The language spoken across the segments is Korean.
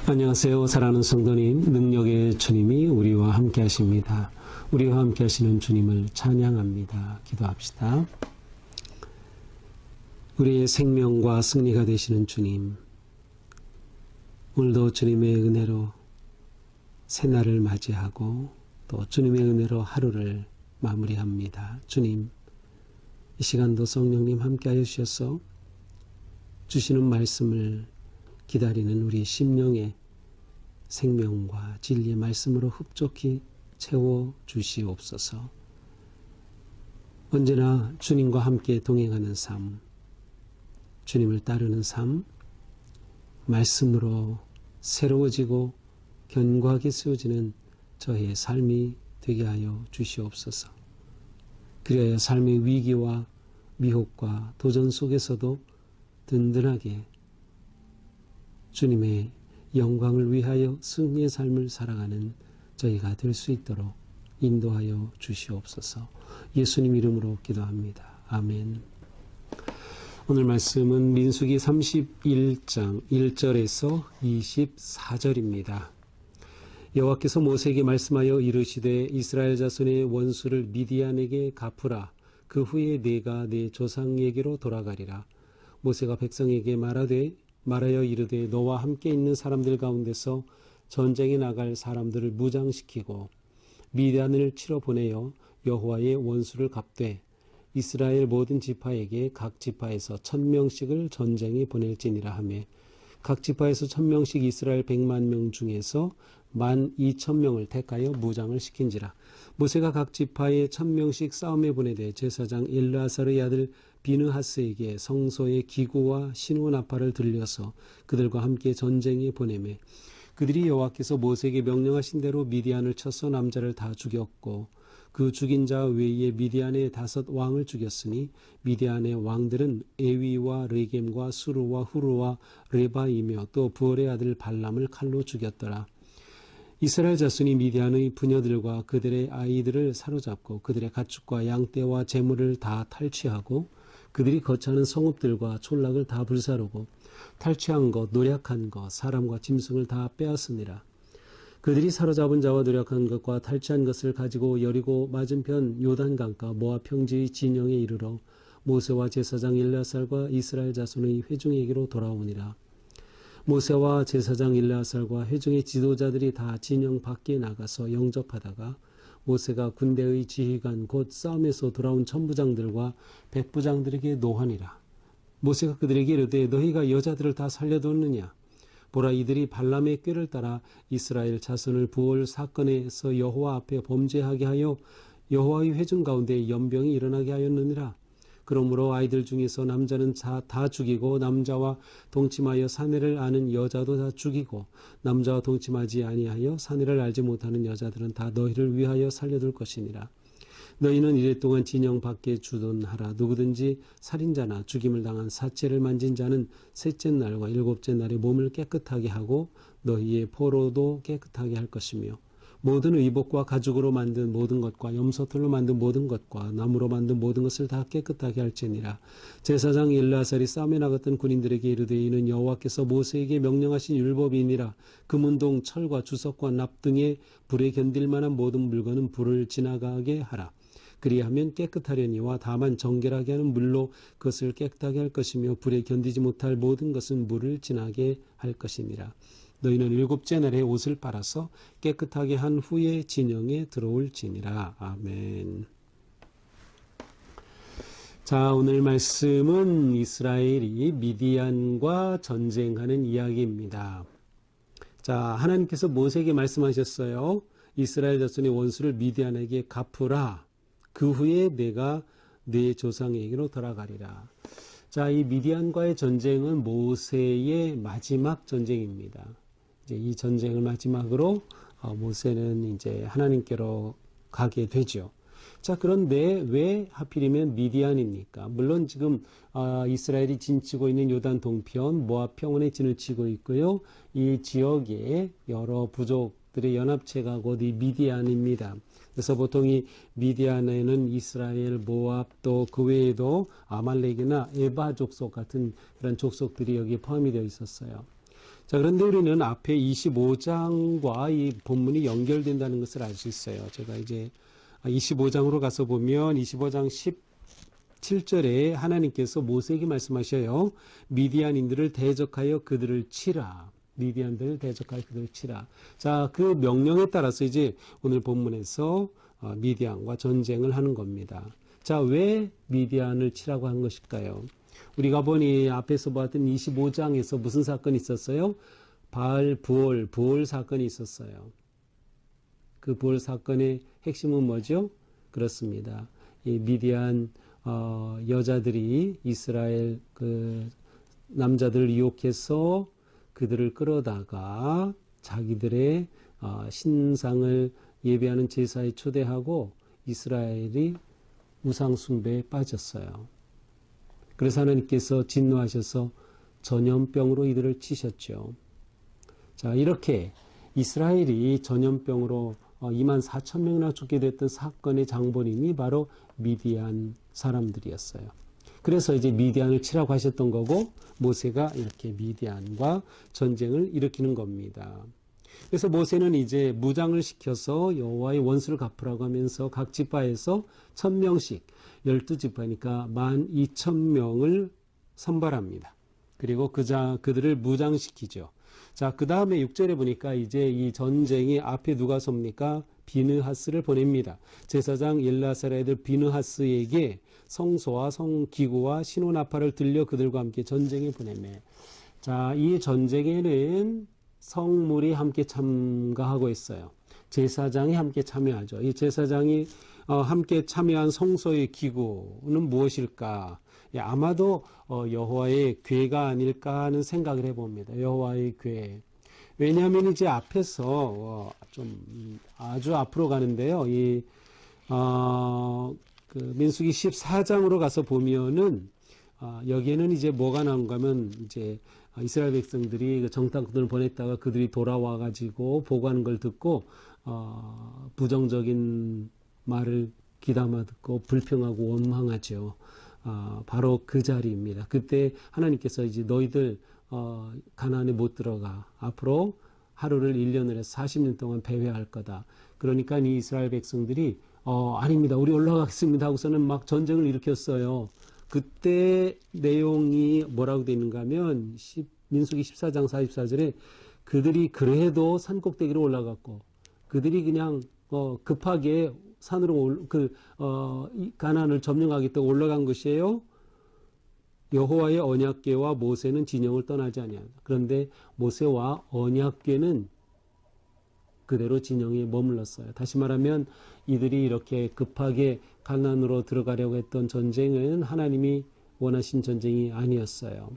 안녕하세요. 사랑하는 성도님, 능력의 주님이 우리와 함께 하십니다. 우리와 함께 하시는 주님을 찬양합니다. 기도합시다. 우리의 생명과 승리가 되시는 주님, 오늘도 주님의 은혜로 새날을 맞이하고 또 주님의 은혜로 하루를 마무리합니다. 주님, 이 시간도 성령님 함께하여 주셔서 주시는 말씀을 기다리는 우리 심령의 생명과 진리의 말씀으로 흡족히 채워 주시옵소서. 언제나 주님과 함께 동행하는 삶, 주님을 따르는 삶, 말씀으로 새로워지고 견고하게 세워지는 저의 삶이 되게 하여 주시옵소서. 그리하여 삶의 위기와 미혹과 도전 속에서도 든든하게 주님의 영광을 위하여 승리의 삶을 살아가는 저희가 될 수 있도록 인도하여 주시옵소서. 예수님 이름으로 기도합니다. 아멘. 오늘 말씀은 민수기 31장 1절에서 24절입니다. 여호와께서 모세에게 말씀하여 이르시되 이스라엘 자손의 원수를 미디안에게 갚으라. 그 후에 네가 네 조상에게로 돌아가리라. 모세가 백성에게 말하여 이르되 너와 함께 있는 사람들 가운데서 전쟁에 나갈 사람들을 무장시키고 미디안을 치러 보내어 여호와의 원수를 갚되 이스라엘 모든 지파에게 각 지파에서 1000명씩을 전쟁에 보낼지니라 하며 각 지파에서 1000명씩 이스라엘 100만 중에서 12,000명을 택하여 무장을 시킨지라. 모세가 각 지파에 1000명씩 싸움에 보내되 제사장 엘르아살의 아들 비느하스에게 성소의 기구와 신호나팔을 들려서 그들과 함께 전쟁에 보내매 그들이 여호와께서 모세에게 명령하신 대로 미디안을 쳐서 남자를 다 죽였고 그 죽인 자 외에 미디안의 5 왕을 죽였으니 미디안의 왕들은 에위와 레겜과 수르와 후르와 레바이며 또 부올의 아들 발람을 칼로 죽였더라. 이스라엘 자손이 미디안의 부녀들과 그들의 아이들을 사로잡고 그들의 가축과 양떼와 재물을 다 탈취하고 그들이 거처하는 성읍들과 촌락을 다 불사르고 탈취한 것, 노략한 것, 사람과 짐승을 다 빼앗으니라. 그들이 사로잡은 자와 노략한 것과 탈취한 것을 가지고 여리고 맞은편 요단강가 모압 평지의 진영에 이르러 모세와 제사장 엘르아살과 이스라엘 자손의 회중에게로 돌아오니라. 모세와 제사장 엘르아살과 회중의 지도자들이 다 진영 밖에 나가서 영접하다가 모세가 군대의 지휘관 곧 싸움에서 돌아온 천부장들과 백부장들에게 노하니라. 모세가 그들에게 이르되 너희가 여자들을 다 살려두었느냐? 보라, 이들이 발람의 꾀를 따라 이스라엘 자손을 부올 사건에서 여호와 앞에 범죄하게 하여 여호와의 회중 가운데 연병이 일어나게 하였느니라. 그러므로 아이들 중에서 남자는 다 죽이고 남자와 동침하여 사내를 아는 여자도 다 죽이고 남자와 동침하지 아니하여 사내를 알지 못하는 여자들은 다 너희를 위하여 살려둘 것이니라. 너희는 이랫동안 진영 밖에 주둔하라. 누구든지 살인자나 죽임을 당한 사체를 만진 자는 셋째 날과 일곱째 날에 몸을 깨끗하게 하고 너희의 포로도 깨끗하게 할 것이며 모든 의복과 가죽으로 만든 모든 것과 염소털로 만든 모든 것과 나무로 만든 모든 것을 다 깨끗하게 할지니라. 제사장 엘르아살이 싸움에 나갔던 군인들에게 이르되 이는 여호와께서 모세에게 명령하신 율법이니라. 금운동 철과 주석과 납 등의 불에 견딜 만한 모든 물건은 불을 지나가게 하라. 그리하면 깨끗하려니와 다만 정결하게 하는 물로 그것을 깨끗하게 할 것이며 불에 견디지 못할 모든 것은 물을 지나게 할 것이니라. 너희는 7째 날에 옷을 빨아서 깨끗하게 한 후에 진영에 들어올지니라. 아멘. 자, 오늘 말씀은 이스라엘이 미디안과 전쟁하는 이야기입니다. 자, 하나님께서 모세에게 말씀하셨어요. 이스라엘 자손의 원수를 미디안에게 갚으라. 그 후에 내가 네 조상에게로 돌아가리라. 자, 이 미디안과의 전쟁은 모세의 마지막 전쟁입니다. 이제 이 전쟁을 마지막으로 모세는 이제 하나님께로 가게 되죠. 자, 그런데 왜 하필이면 미디안입니까? 물론 지금 이스라엘이 진치고 있는 요단 동편 모압 평원에 진을 치고 있고요. 이 지역에 여러 부족들의 연합체가 곧 이 미디안입니다. 그래서 보통 이 미디안에는 이스라엘, 모압 또 그 외에도 아말렉이나 에바 족속 같은 그런 족속들이 여기에 포함이 되어 있었어요. 자, 그런데 우리는 앞에 25장과 이 본문이 연결된다는 것을 알 수 있어요. 제가 이제 25장으로 가서 보면 25장 17절에 하나님께서 모세에게 말씀하셔요. 미디안인들을 대적하여 그들을 치라. 미디안들을 대적하여 그들을 치라. 자, 그 명령에 따라서 이제 오늘 본문에서 미디안과 전쟁을 하는 겁니다. 자, 왜 미디안을 치라고 한 것일까요? 우리가 보니 앞에서 봤던 25장에서 무슨 사건이 있었어요? 바알 부올 사건이 있었어요. 그 부올 사건의 핵심은 뭐죠? 그렇습니다. 이 미디안 여자들이 이스라엘 그 남자들을 유혹해서 그들을 끌어다가 자기들의 신상을 예배하는 제사에 초대하고 이스라엘이 우상 숭배에 빠졌어요. 그래서 하나님께서 진노하셔서 전염병으로 이들을 치셨죠. 자, 이렇게 이스라엘이 전염병으로 24,000명이나 죽게 됐던 사건의 장본인이 바로 미디안 사람들이었어요. 그래서 이제 미디안을 치라고 하셨던 거고 모세가 이렇게 미디안과 전쟁을 일으키는 겁니다. 그래서 모세는 이제 무장을 시켜서 여호와의 원수를 갚으라고 하면서 각 지파에서 1,000명씩 12지파니까 12,000명을 선발합니다. 그리고 그들을 무장시키죠. 자, 그 다음에 6절에 보니까 이제 이 전쟁이 앞에 누가 섭니까? 비느하스를 보냅니다. 제사장 엘라사의 아들 비느하스에게 성소와 성기구와 신호나팔을 들려 그들과 함께 전쟁에 보내매. 자, 이 전쟁에는 성물이 함께 참가하고 있어요. 제사장이 함께 참여하죠. 이 제사장이 함께 참여한 성소의 기구는 무엇일까? 아마도 여호와의 궤가 아닐까 하는 생각을 해봅니다. 여호와의 궤. 왜냐하면 이제 앞에서 좀 아주 앞으로 가는데요. 그 민수기 14장으로 가서 보면은 여기에는 이제 뭐가 나온가 하면 이제 이스라엘 백성들이 그 정탐꾼을 보냈다가 그들이 돌아와 가지고 보고하는 걸 듣고 부정적인 말을 귀담아 듣고 불평하고 원망하죠. 바로 그 자리입니다. 그때 하나님께서 이제 너희들 가나안에 못 들어가. 앞으로 하루를 1년을 해서 40년 동안 배회할 거다. 그러니까 이 이스라엘 백성들이 아닙니다. 우리 올라가겠습니다 하고서는 막 전쟁을 일으켰어요. 그때 내용이 뭐라고 되어 있는가 하면 민수기 14장 44절에 그들이 그래도 산꼭대기로 올라갔고 그들이 그냥 급하게 산으로 가나안을 점령하겠다고 올라간 것이에요. 여호와의 언약궤와 모세는 진영을 떠나지 아니하다. 그런데 모세와 언약궤는 그대로 진영에 머물렀어요. 다시 말하면 이들이 이렇게 급하게 가나안으로 들어가려고 했던 전쟁은 하나님이 원하신 전쟁이 아니었어요.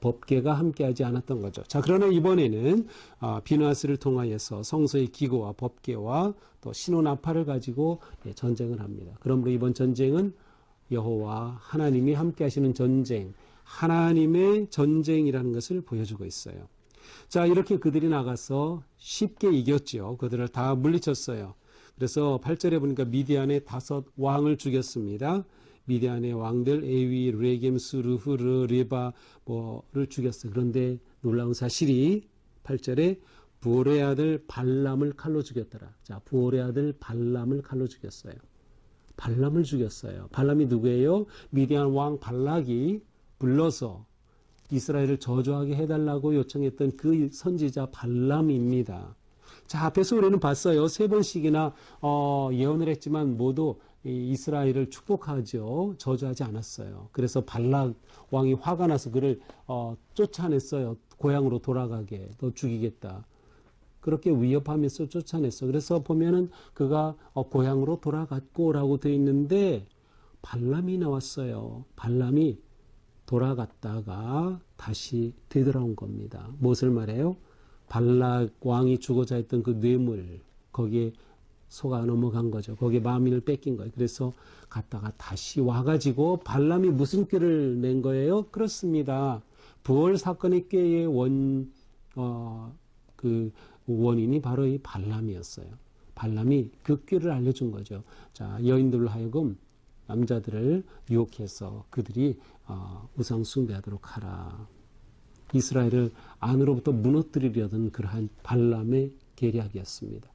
법궤가 함께하지 않았던 거죠. 자, 그러나 이번에는 비느하스를 통하여서 성소의 기구와 법궤와 또 신호나팔을 가지고 전쟁을 합니다. 그러므로 이번 전쟁은 여호와 하나님이 함께하시는 전쟁, 하나님의 전쟁이라는 것을 보여주고 있어요. 자, 이렇게 그들이 나가서 쉽게 이겼죠. 그들을 다 물리쳤어요. 그래서 8절에 보니까 미디안의 5 왕을 죽였습니다. 미디안의 왕들 에위, 레겜, 스루흐르, 레바를 죽였어요. 그런데 놀라운 사실이 8절에 부올의 아들 발람을 칼로 죽였더라. 자, 부올의 아들 발람을 칼로 죽였어요. 발람을 죽였어요. 발람이 누구예요? 미디안 왕 발락이 불러서 이스라엘을 저주하게 해달라고 요청했던 그 선지자 발람입니다. 자, 앞에서 우리는 봤어요. 3번씩이나 예언을 했지만 모두 이스라엘을 축복하죠. 저주하지 않았어요. 그래서 발락 왕이 화가 나서 그를 쫓아냈어요. 고향으로 돌아가게. 너 죽이겠다. 그렇게 위협하면서 쫓아냈어. 그래서 보면은 그가 고향으로 돌아갔고라고 되어 있는데 발람이 나왔어요. 발람이 돌아갔다가 다시 되돌아온 겁니다. 무엇을 말해요? 발락 왕이 주고자 했던 그 뇌물, 거기에 속아 넘어간 거죠. 거기에 마음을 뺏긴 거예요. 그래서 갔다가 다시 와가지고 발람이 무슨 꾀를 낸 거예요? 그렇습니다. 부월 사건의 꾀의 원인이 바로 이 발람이었어요. 발람이 그 꾀를 알려준 거죠. 자, 여인들로 하여금 남자들을 유혹해서 그들이 우상 숭배하도록 하라. 이스라엘을 안으로부터 무너뜨리려던 그러한 발람의 계략이었습니다.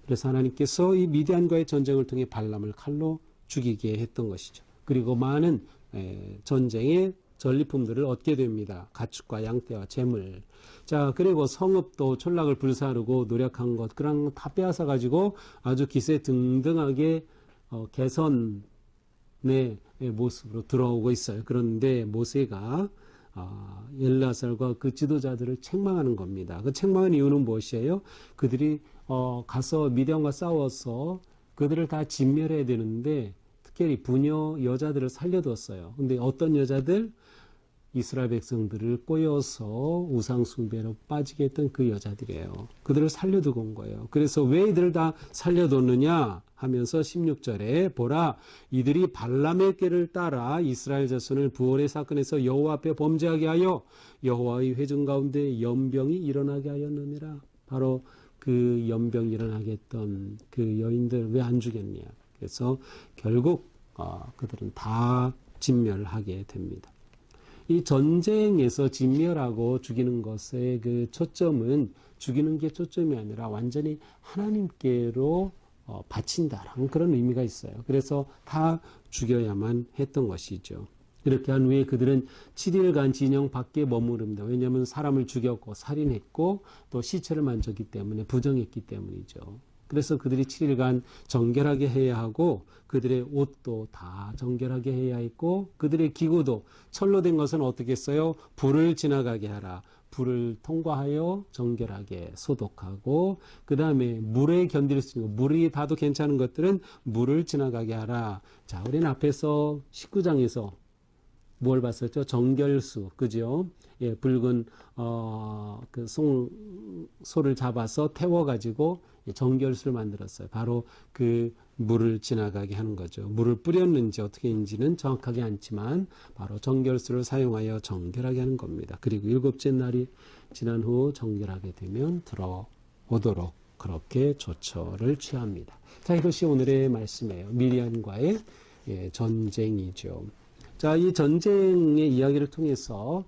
그래서 하나님께서 이 미디안과의 전쟁을 통해 발람을 칼로 죽이게 했던 것이죠. 그리고 많은 전쟁의 전리품들을 얻게 됩니다. 가축과 양떼와 재물. 자, 그리고 성읍도 촌락을 불사르고 노력한 것, 그런 거 다 빼앗아 가지고 아주 기세등등하게 개선의 모습으로 들어오고 있어요. 그런데 모세가 엘라살과 그 지도자들을 책망하는 겁니다. 그 책망한 이유는 무엇이에요? 그들이 가서 미디안과 싸워서 그들을 다 진멸해야 되는데 특히 부녀 여자들을 살려두었어요. 근데 어떤 여자들? 이스라엘 백성들을 꼬여서 우상숭배로 빠지게 했던 그 여자들이에요. 그들을 살려두고 온 거예요. 그래서 왜 이들을 다 살려뒀느냐 하면서 16절에 보라, 이들이 발람의 꾀를 따라 이스라엘 자손을 부올의 사건에서 여호와 앞에 범죄하게 하여 여호와의 회중 가운데 연병이 일어나게 하였느니라. 바로 그 연병이 일어나게 했던 그 여인들 왜 안 죽였냐. 그래서 결국 그들은 다 진멸하게 됩니다. 이 전쟁에서 진멸하고 죽이는 것의 그 초점은 죽이는 게 초점이 아니라 완전히 하나님께로 바친다라는 그런 의미가 있어요. 그래서 다 죽여야만 했던 것이죠. 이렇게 한 후에 그들은 7일간 진영 밖에 머무릅니다. 왜냐하면 사람을 죽였고 살인했고 또 시체를 만졌기 때문에 부정했기 때문이죠. 그래서 그들이 7일간 정결하게 해야 하고 그들의 옷도 다 정결하게 해야 했고 그들의 기구도 철로 된 것은 어떻게 했어요? 불을 지나가게 하라. 불을 통과하여 정결하게 소독하고 그 다음에 물에 견딜 수 있는 물이 닿아도 괜찮은 것들은 물을 지나가게 하라. 자, 우리는 앞에서 19장에서 뭘 봤었죠? 정결수, 그죠? 예, 붉은 그 소를 잡아서 태워가지고 정결수를 만들었어요. 바로 그 물을 지나가게 하는 거죠. 물을 뿌렸는지 어떻게 인지는 정확하게 않지만 바로 정결수를 사용하여 정결하게 하는 겁니다. 그리고 7째 날이 지난 후 정결하게 되면 들어오도록 그렇게 조처를 취합니다. 자, 이것이 오늘의 말씀이에요. 미디안과의 전쟁이죠. 자, 이 전쟁의 이야기를 통해서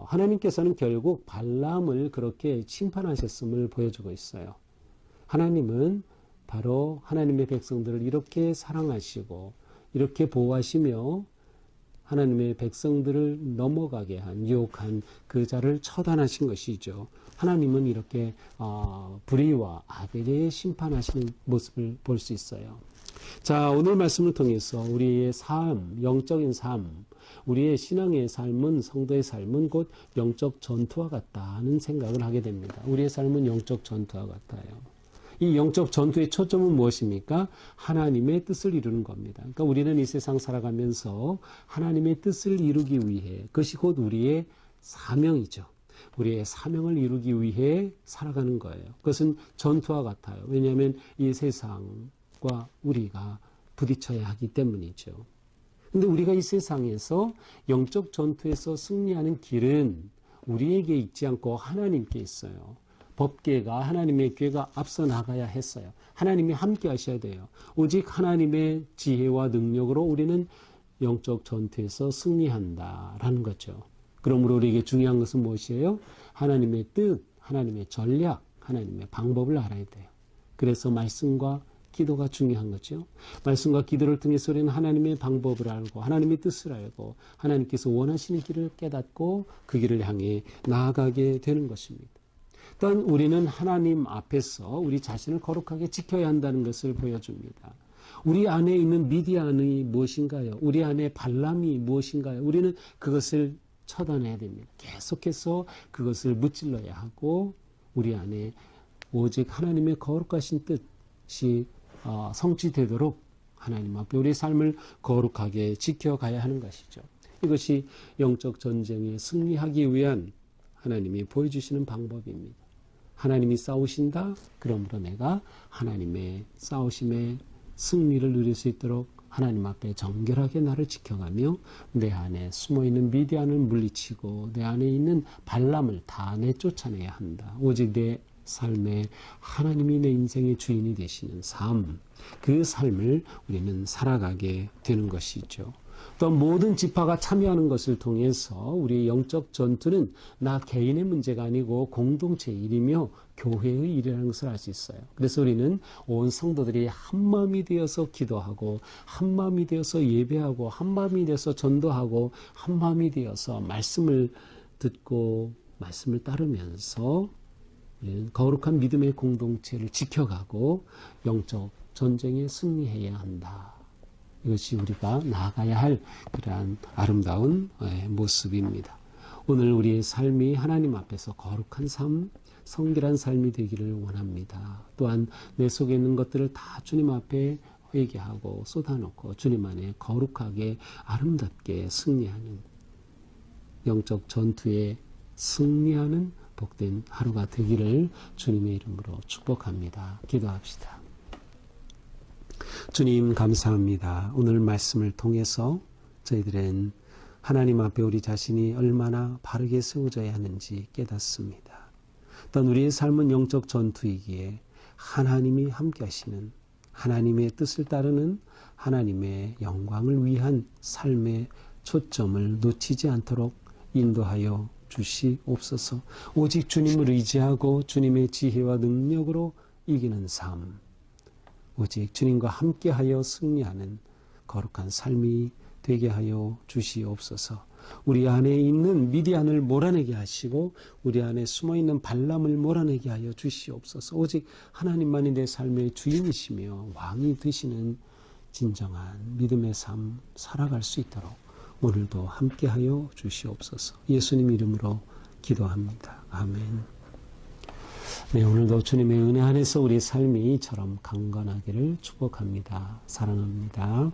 하나님께서는 결국 발람을 그렇게 심판하셨음을 보여주고 있어요. 하나님은 바로 하나님의 백성들을 이렇게 사랑하시고 이렇게 보호하시며 하나님의 백성들을 넘어가게 한 유혹한 그 자를 처단하신 것이죠. 하나님은 이렇게 불의와 악에 심판하시는 모습을 볼 수 있어요. 자, 오늘 말씀을 통해서 우리의 삶, 영적인 삶, 우리의 신앙의 삶은 성도의 삶은 곧 영적 전투와 같다는 생각을 하게 됩니다. 우리의 삶은 영적 전투와 같아요. 이 영적 전투의 초점은 무엇입니까? 하나님의 뜻을 이루는 겁니다. 그러니까 우리는 이 세상 살아가면서 하나님의 뜻을 이루기 위해 그것이 곧 우리의 사명이죠. 우리의 사명을 이루기 위해 살아가는 거예요. 그것은 전투와 같아요. 왜냐하면 이 세상과 우리가 부딪혀야 하기 때문이죠. 근데 우리가 이 세상에서 영적 전투에서 승리하는 길은 우리에게 있지 않고 하나님께 있어요. 법궤가 하나님의 궤가 앞서 나가야 했어요. 하나님이 함께 하셔야 돼요. 오직 하나님의 지혜와 능력으로 우리는 영적 전투에서 승리한다라는 거죠. 그러므로 우리에게 중요한 것은 무엇이에요? 하나님의 뜻, 하나님의 전략, 하나님의 방법을 알아야 돼요. 그래서 말씀과 기도가 중요한 거죠. 말씀과 기도를 통해서 우리는 하나님의 방법을 알고 하나님의 뜻을 알고 하나님께서 원하시는 길을 깨닫고 그 길을 향해 나아가게 되는 것입니다. 또한 우리는 하나님 앞에서 우리 자신을 거룩하게 지켜야 한다는 것을 보여줍니다. 우리 안에 있는 미디안이 무엇인가요? 우리 안에 발람이 무엇인가요? 우리는 그것을 처단해야 됩니다. 계속해서 그것을 무찔러야 하고 우리 안에 오직 하나님의 거룩하신 뜻이 성취되도록 하나님 앞에 우리의 삶을 거룩하게 지켜가야 하는 것이죠. 이것이 영적 전쟁에 승리하기 위한 하나님이 보여주시는 방법입니다. 하나님이 싸우신다? 그러므로 내가 하나님의 싸우심의 승리를 누릴 수 있도록 하나님 앞에 정결하게 나를 지켜가며 내 안에 숨어있는 미디안을 물리치고 내 안에 있는 발람을 다 내쫓아내야 한다. 오직 내 삶에 하나님이 내 인생의 주인이 되시는 삶, 그 삶을 우리는 살아가게 되는 것이죠. 또 모든 지파가 참여하는 것을 통해서 우리의 영적 전투는 나 개인의 문제가 아니고 공동체의 일이며 교회의 일이라는 것을 알 수 있어요. 그래서 우리는 온 성도들이 한마음이 되어서 기도하고 한마음이 되어서 예배하고 한마음이 되어서 전도하고 한마음이 되어서 말씀을 듣고 말씀을 따르면서 거룩한 믿음의 공동체를 지켜가고 영적 전쟁에 승리해야 한다. 이것이 우리가 나아가야 할 그러한 아름다운 모습입니다. 오늘 우리의 삶이 하나님 앞에서 거룩한 삶, 성결한 삶이 되기를 원합니다. 또한 내 속에 있는 것들을 다 주님 앞에 회개하고 쏟아놓고 주님 안에 거룩하게 아름답게 승리하는 영적 전투에 승리하는 복된 하루가 되기를 주님의 이름으로 축복합니다. 기도합시다. 주님 감사합니다. 오늘 말씀을 통해서 저희들은 하나님 앞에 우리 자신이 얼마나 바르게 세워져야 하는지 깨닫습니다. 또한 우리의 삶은 영적 전투이기에 하나님이 함께 하시는 하나님의 뜻을 따르는 하나님의 영광을 위한 삶의 초점을 놓치지 않도록 인도하여 주시옵소서. 오직 주님을 의지하고 주님의 지혜와 능력으로 이기는 삶, 오직 주님과 함께하여 승리하는 거룩한 삶이 되게 하여 주시옵소서. 우리 안에 있는 미디안을 몰아내게 하시고 우리 안에 숨어있는 발람을 몰아내게 하여 주시옵소서. 오직 하나님만이 내 삶의 주인이시며 왕이 되시는 진정한 믿음의 삶 살아갈 수 있도록 오늘도 함께하여 주시옵소서. 예수님 이름으로 기도합니다. 아멘. 네, 오늘도 주님의 은혜 안에서 우리 삶이 이처럼 강건하기를 축복합니다. 사랑합니다.